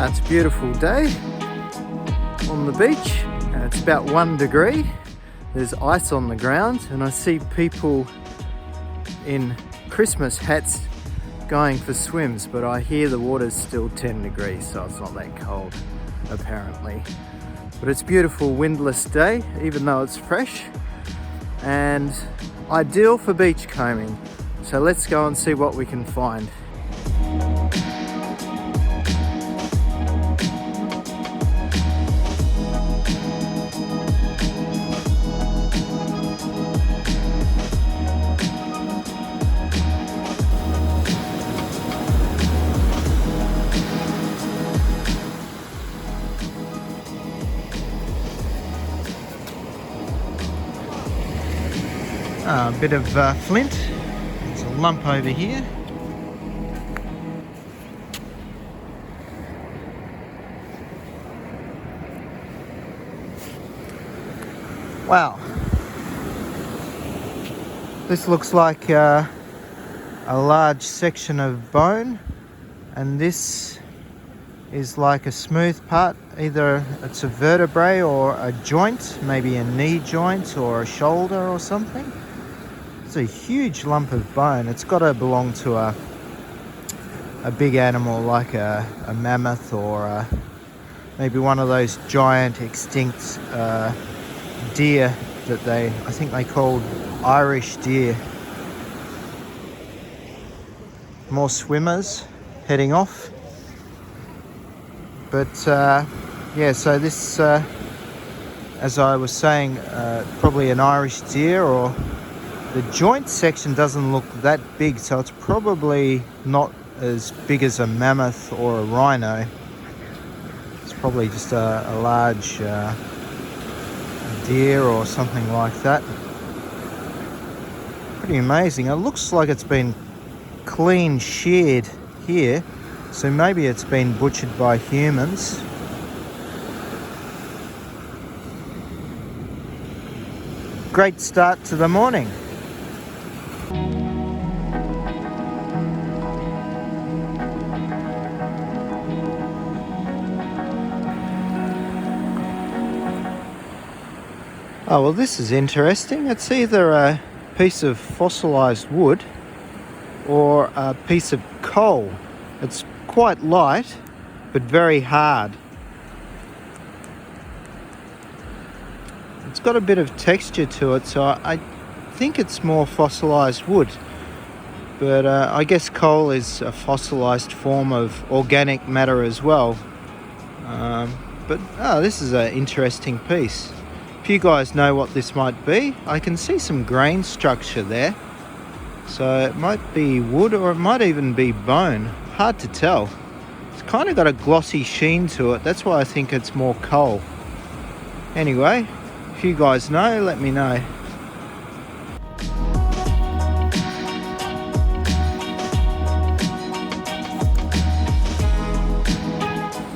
It's a beautiful day on the beach. It's about 1 degree. There's ice on the ground and I see people in Christmas hats going for swims, but I hear the water's still 10 degrees, so it's not that cold apparently. But it's a beautiful windless day, even though it's fresh, and ideal for beach combing. So let's go and see what we can find. A bit of flint. There's a lump over here. Wow. This looks like a large section of bone, and this is like a smooth part. Either it's a vertebrae or a joint, maybe a knee joint or a shoulder or something. It's a huge lump of bone. It's got to belong to a big animal like a mammoth or maybe one of those giant extinct deer that I think they called Irish deer. More swimmers heading off. But yeah, so this, as I was saying, probably an Irish deer, or the joint section doesn't look that big, so it's probably not as big as a mammoth or a rhino. It's probably just a large deer or something like that. Pretty amazing. It looks like it's been clean sheared here, so maybe it's been butchered by humans. Great start to the morning. Oh, well, this is interesting. It's either a piece of fossilized wood or a piece of coal. It's quite light, but very hard. It's got a bit of texture to it, so I think it's more fossilized wood. But I guess coal is a fossilized form of organic matter as well. But this is an interesting piece. If you guys know what this might be, I can see some grain structure there. So it might be wood or it might even be bone. Hard to tell. It's kind of got a glossy sheen to it. That's why I think it's more coal. Anyway, if you guys know, let me know.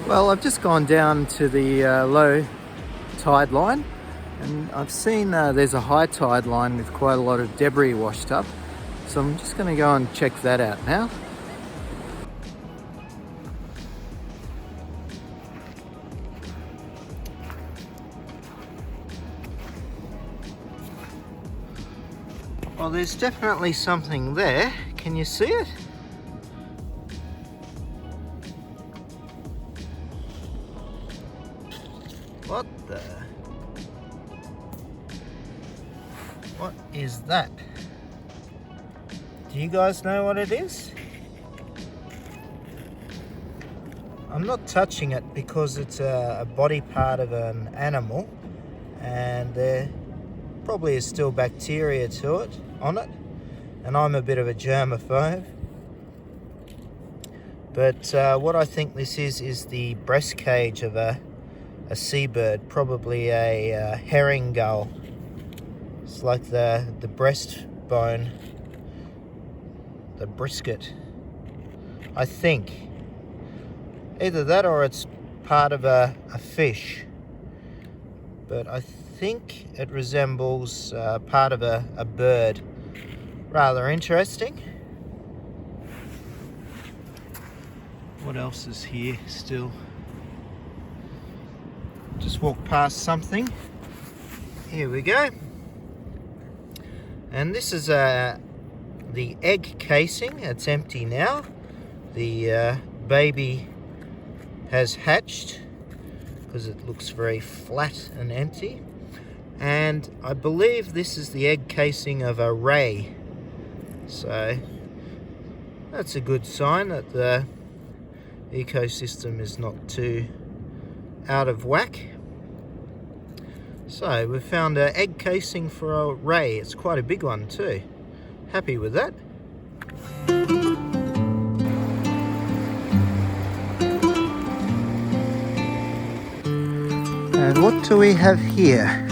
Well, I've just gone down to the low tide line, and I've seen there's a high tide line with quite a lot of debris washed up. So I'm just going to go and check that out now. Well, there's definitely something there. Can you see it? What the? What is that? Do you guys know what it is? I'm not touching it because it's a body part of an animal, and there probably is still bacteria on it, and I'm a bit of a germaphobe. But what I think this is the breast cage of a seabird, probably a herring gull. It's like the breastbone, the brisket, I think. Either that or it's part of a fish. But I think it resembles part of a bird. Rather interesting. What else is here still? Just walked past something. Here we go. And this is the egg casing. It's empty now. The baby has hatched because it looks very flat and empty. And I believe this is the egg casing of a ray. So that's a good sign that the ecosystem is not too out of whack. So we've found an egg casing for a ray. It's quite a big one too. Happy with that. And what do we have here?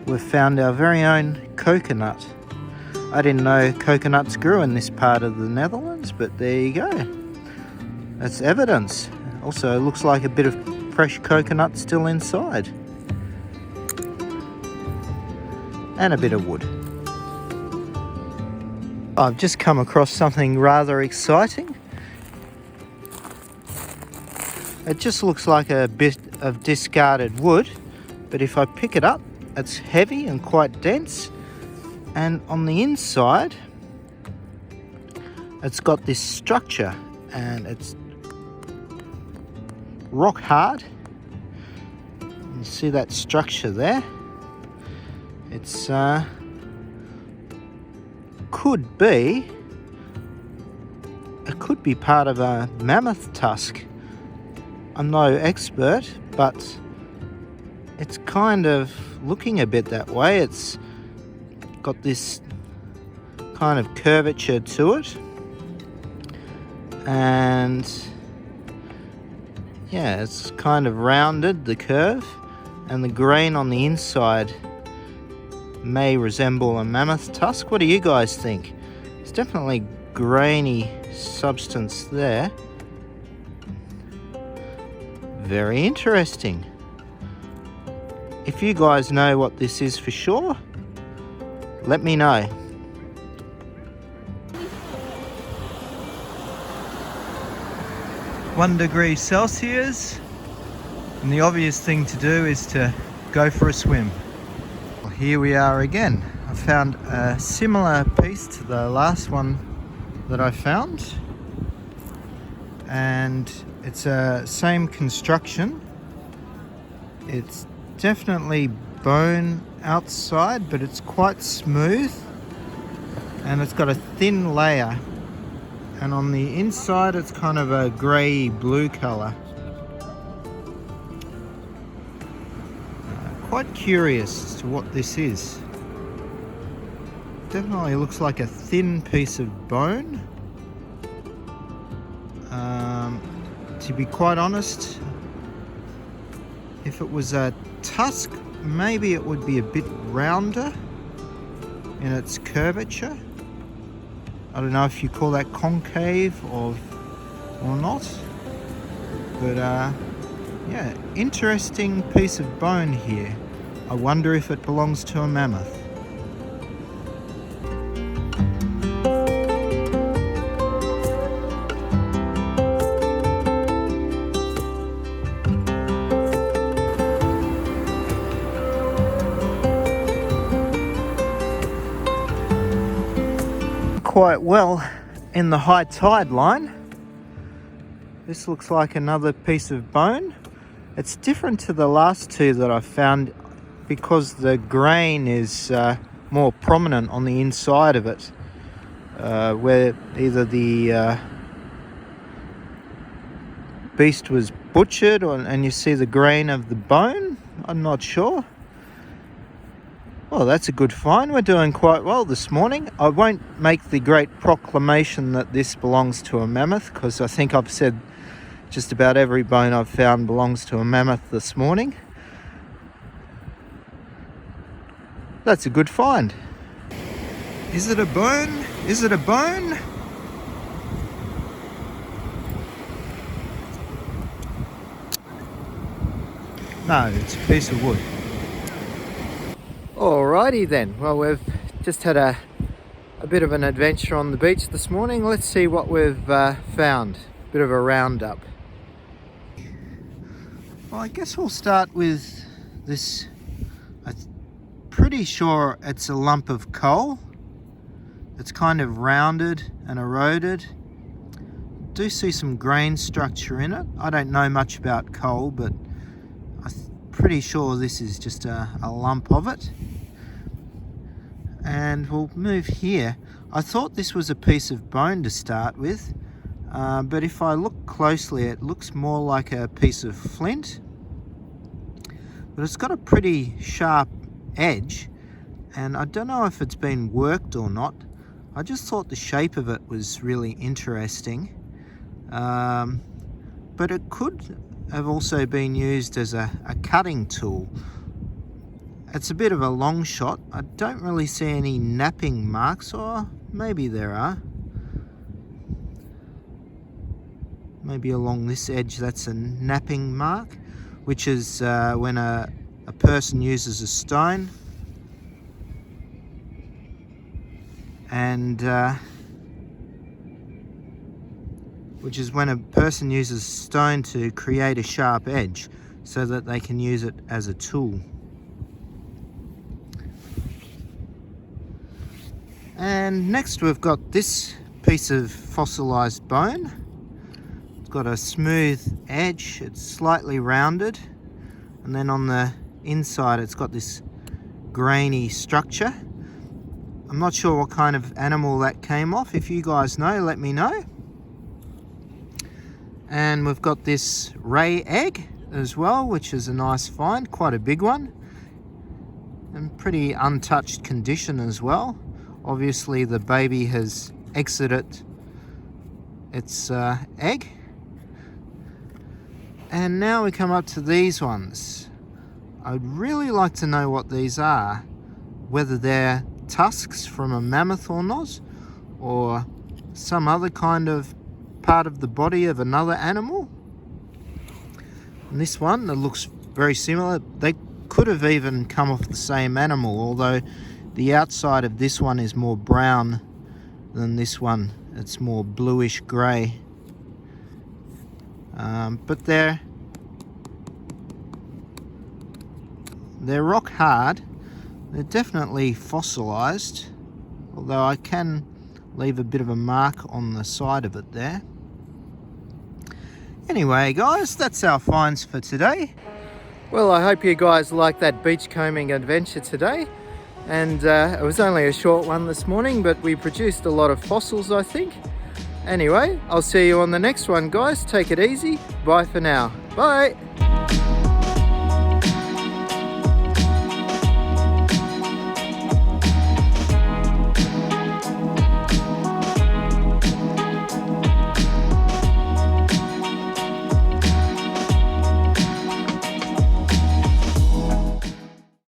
We've found our very own coconut. I didn't know coconuts grew in this part of the Netherlands, but there you go. That's evidence. Also, it looks like a bit of fresh coconut still inside. And a bit of wood. I've just come across something rather exciting. It just looks like a bit of discarded wood, but if I pick it up, it's heavy and quite dense. And on the inside, it's got this structure, and it's rock hard. You see that structure there? It's could be part of a mammoth tusk. I'm no expert, but it's kind of looking a bit that way. It's got this kind of curvature to it, and yeah, it's kind of rounded, the curve, and the grain on the inside may resemble a mammoth tusk. What do you guys think? It's definitely grainy substance there. Very interesting. If you guys know what this is for sure, let me know. 1 degree Celsius, and the obvious thing to do is to go for a swim. Well, here we are again. I found a similar piece to the last one that I found, and it's a same construction. It's definitely bone outside, but it's quite smooth, and it's got a thin layer, and on the inside it's kind of a grey blue colour. Quite curious as to what this is. Definitely looks like a thin piece of bone. To be quite honest, if it was a tusk, maybe it would be a bit rounder in its curvature. I don't know if you call that concave or not, but yeah, interesting piece of bone here. I wonder if it belongs to a mammoth. Quite well in the high tide line. This looks like another piece of bone. It's different to the last two that I found because the grain is more prominent on the inside of it, where either the beast was butchered and you see the grain of the bone. I'm not sure. Well, that's a good find. We're doing quite well this morning. I won't make the great proclamation that this belongs to a mammoth, because I think I've said just about every bone I've found belongs to a mammoth this morning. That's a good find. Is it a bone? Is it a bone? No, it's a piece of wood. Alrighty then, well, we've just had a bit of an adventure on the beach this morning. Let's see what we've found. Bit of a roundup. Well, I guess we'll start with this. I'm pretty sure it's a lump of coal. It's kind of rounded and eroded. Do see some grain structure in it. I don't know much about coal, but I'm pretty sure this is just a lump of it. And we'll move here. I thought this was a piece of bone to start with, but if I look closely, it looks more like a piece of flint. But it's got a pretty sharp edge, and I don't know if it's been worked or not. I just thought the shape of it was really interesting. But it could have also been used as a cutting tool. It's a bit of a long shot. I don't really see any napping marks, or maybe there are. Maybe along this edge that's a napping mark, which is when a person uses a stone and which is when a person uses stone to create a sharp edge so that they can use it as a tool. And next we've got this piece of fossilized bone. It's got a smooth edge, it's slightly rounded, and then on the inside it's got this grainy structure. I'm not sure what kind of animal that came off. If you guys know, let me know. And we've got this ray egg as well, which is a nice find, quite a big one, and pretty untouched condition as well. Obviously the baby has exited its egg. And now we come up to these ones. I'd really like to know what these are, whether they're tusks from a mammoth or not, or some other kind of part of the body of another animal. And this one, that looks very similar. They could have even come off the same animal, although the outside of this one is more brown than this one. It's more bluish grey. But they're rock hard. They're definitely fossilized, although I can leave a bit of a mark on the side of it there. Anyway guys, that's our finds for today. Well, I hope you guys liked that beachcombing adventure today. And it was only a short one this morning, but we produced a lot of fossils, I think. Anyway, I'll see you on the next one, guys. Take it easy. Bye for now. Bye.